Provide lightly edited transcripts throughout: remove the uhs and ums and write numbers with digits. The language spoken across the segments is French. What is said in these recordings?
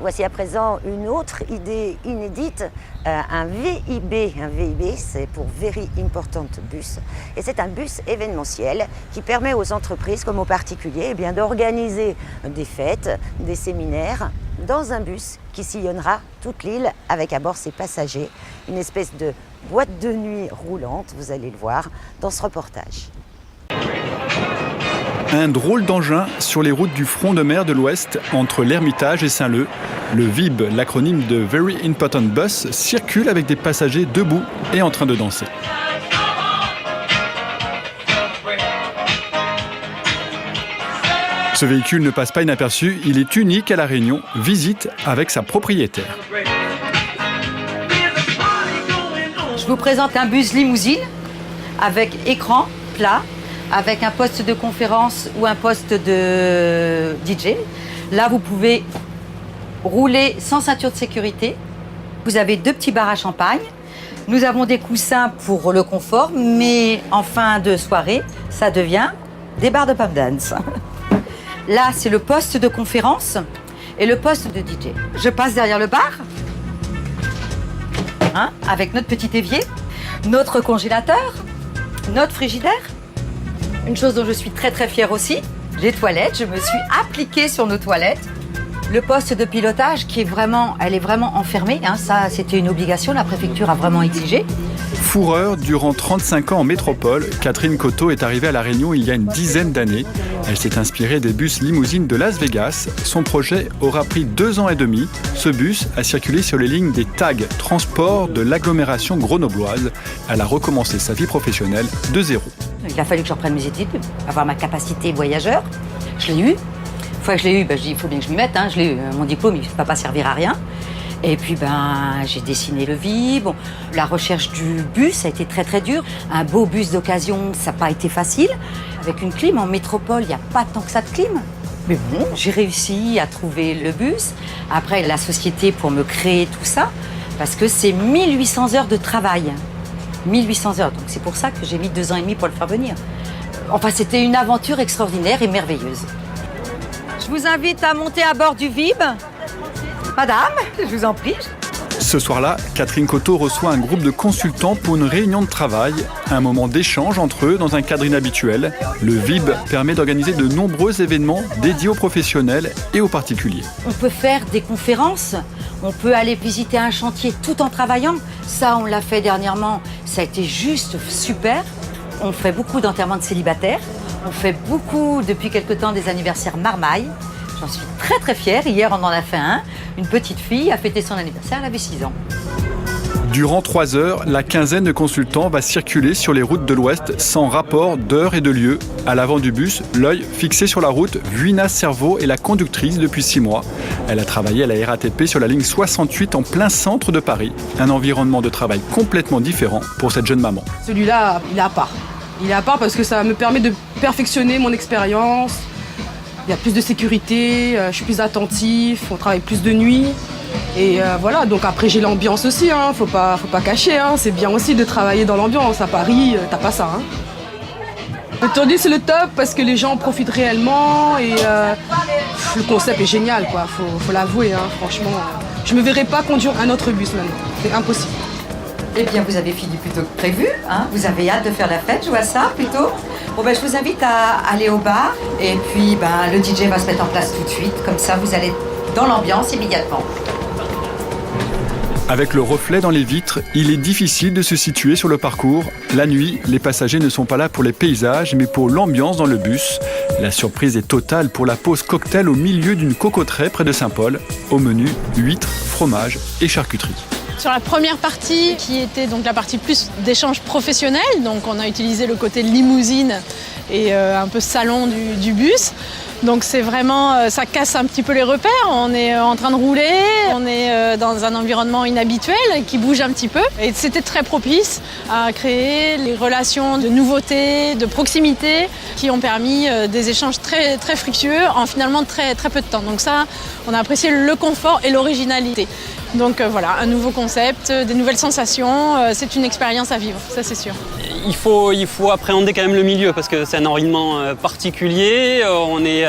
Voici à présent une autre idée inédite, un VIB. Un VIB, c'est pour Very Important Bus. Et c'est un bus événementiel qui permet aux entreprises comme aux particuliers d'organiser des fêtes, des séminaires dans un bus qui sillonnera toute l'île avec à bord ses passagers. Une espèce de boîte de nuit roulante, vous allez le voir dans ce reportage. Un drôle d'engin sur les routes du front de mer de l'Ouest entre l'Ermitage et Saint-Leu. Le VIB, l'acronyme de Very Important Bus, circule avec des passagers debout et en train de danser. Ce véhicule ne passe pas inaperçu, il est unique à La Réunion, visite avec sa propriétaire. Je vous présente un bus limousine avec écran plat, avec un poste de conférence ou un poste de DJ. Là, vous pouvez rouler sans ceinture de sécurité. Vous avez 2 petits bars à champagne. Nous avons des coussins pour le confort, mais en fin de soirée, ça devient des bars de pub dance. Là, c'est le poste de conférence et le poste de DJ. Je passe derrière le bar, avec notre petit évier, notre congélateur, notre frigidaire. Une chose dont je suis très très fière aussi, les toilettes. Je me suis appliquée sur nos toilettes. Le poste de pilotage elle est vraiment enfermée. Ça, c'était une obligation, la préfecture a vraiment exigé. Fourreur durant 35 ans en métropole, Catherine Coteau est arrivée à La Réunion il y a une dizaine d'années. Elle s'est inspirée des bus limousines de Las Vegas. Son projet aura pris 2 ans et demi. Ce bus a circulé sur les lignes des TAG, transport de l'agglomération grenobloise. Elle a recommencé sa vie professionnelle de zéro. Il a fallu que je reprenne mes études, avoir ma capacité voyageur. Je l'ai eu. Une fois que je l'ai eu, je dis il faut bien que je m'y mette. Je l'ai eu, mon diplôme, il ne va pas servir à rien. Et puis j'ai dessiné le VIB. Bon, la recherche du bus a été très très dure. Un beau bus d'occasion, ça n'a pas été facile. Avec une clim en métropole, il n'y a pas tant que ça de clim. Mais bon, j'ai réussi à trouver le bus. Après, la société pour me créer tout ça, parce que c'est 1800 heures de travail. 1800 heures, donc c'est pour ça que j'ai mis 2 ans et demi pour le faire venir. Enfin, c'était une aventure extraordinaire et merveilleuse. Je vous invite à monter à bord du VIB. Madame, je vous en prie. Ce soir-là, Catherine Coteau reçoit un groupe de consultants pour une réunion de travail, un moment d'échange entre eux dans un cadre inhabituel. Le VIB permet d'organiser de nombreux événements dédiés aux professionnels et aux particuliers. On peut faire des conférences, on peut aller visiter un chantier tout en travaillant. Ça, on l'a fait dernièrement, ça a été juste super. On fait beaucoup d'enterrements de célibataires. On fait beaucoup, depuis quelque temps, des anniversaires marmailles. J'en suis très très fière. Hier, on en a fait un. Une petite fille a fêté son anniversaire, elle avait 6 ans. Durant 3 heures, la quinzaine de consultants va circuler sur les routes de l'Ouest sans rapport d'heure et de lieu. À l'avant du bus, l'œil fixé sur la route, Vuina Cerveau est la conductrice depuis 6 mois. Elle a travaillé à la RATP sur la ligne 68 en plein centre de Paris. Un environnement de travail complètement différent pour cette jeune maman. Celui-là, il est à part. Il est à part parce que ça me permet de perfectionner mon expérience. Il y a plus de sécurité, je suis plus attentif, on travaille plus de nuit. Et voilà, donc après j'ai l'ambiance aussi, faut pas cacher, c'est bien aussi de travailler dans l'ambiance. À Paris, t'as pas ça. Le Tourdi, c'est le top parce que les gens en profitent réellement et le concept est génial, quoi. Faut l'avouer, franchement. Je me verrais pas conduire un autre bus maintenant, c'est impossible. Eh bien, vous avez fini plus tôt que prévu, Vous avez hâte de faire la fête, je vois ça, plutôt. Bon, je vous invite à aller au bar. Et puis, le DJ va se mettre en place tout de suite. Comme ça, vous allez dans l'ambiance immédiatement. Avec le reflet dans les vitres, il est difficile de se situer sur le parcours. La nuit, les passagers ne sont pas là pour les paysages, mais pour l'ambiance dans le bus. La surprise est totale pour la pause cocktail au milieu d'une cocoterie près de Saint-Paul. Au menu, huîtres, fromage et charcuterie. Sur la première partie, qui était donc la partie plus d'échange professionnel, donc on a utilisé le côté limousine et un peu salon du bus. Donc c'est vraiment, ça casse un petit peu les repères, on est en train de rouler, on est dans un environnement inhabituel qui bouge un petit peu. Et c'était très propice à créer les relations de nouveauté, de proximité qui ont permis des échanges très, très fructueux en finalement très, très peu de temps. Donc ça, on a apprécié le confort et l'originalité. Donc voilà, un nouveau concept, des nouvelles sensations, c'est une expérience à vivre, ça c'est sûr. il faut appréhender quand même le milieu parce que c'est un environnement particulier, on n'est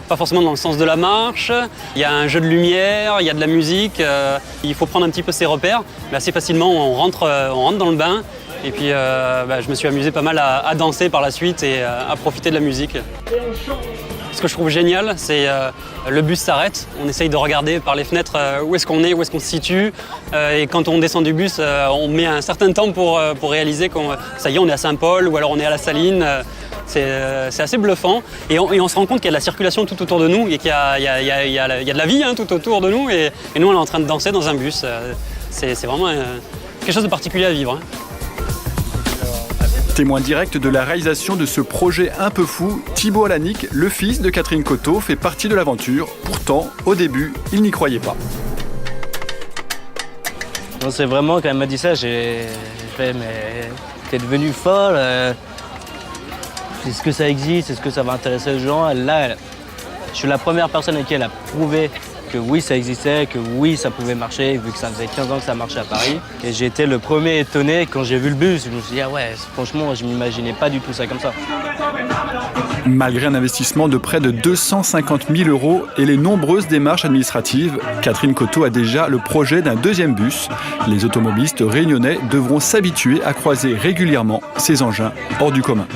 pas forcément dans le sens de la marche, il y a un jeu de lumière, il y a de la musique, il faut prendre un petit peu ses repères, mais assez facilement on rentre dans le bain et puis je me suis amusé pas mal à danser par la suite et à profiter de la musique. Ce que je trouve génial, c'est le bus s'arrête, on essaye de regarder par les fenêtres où est-ce qu'on est, où est-ce qu'on se situe. Et quand on descend du bus, on met un certain temps pour réaliser qu'on ça y est, on est à Saint-Paul ou alors on est à la Saline. C'est assez bluffant. Et on se rend compte qu'il y a de la circulation tout autour de nous et qu'il y a de la vie tout autour de nous. Et nous, on est en train de danser dans un bus. C'est vraiment quelque chose de particulier à vivre. Témoin direct de la réalisation de ce projet un peu fou, Thibaut Alanic, le fils de Catherine Coteau, fait partie de l'aventure. Pourtant, au début, il n'y croyait pas. Non, c'est vraiment, quand elle m'a dit ça, j'ai fait, mais t'es devenue folle. Est-ce que ça existe? Est-ce que ça va intéresser les gens? Là, je suis la première personne à qui elle a prouvé que oui, ça existait, que oui, ça pouvait marcher, vu que ça faisait 15 ans que ça marchait à Paris. Et j'ai été le premier étonné quand j'ai vu le bus. Je me suis dit, ah ouais, franchement, je m'imaginais pas du tout ça comme ça. Malgré un investissement de près de 250 000 € et les nombreuses démarches administratives, Catherine Coteau a déjà le projet d'un deuxième bus. Les automobilistes réunionnais devront s'habituer à croiser régulièrement ces engins hors du commun.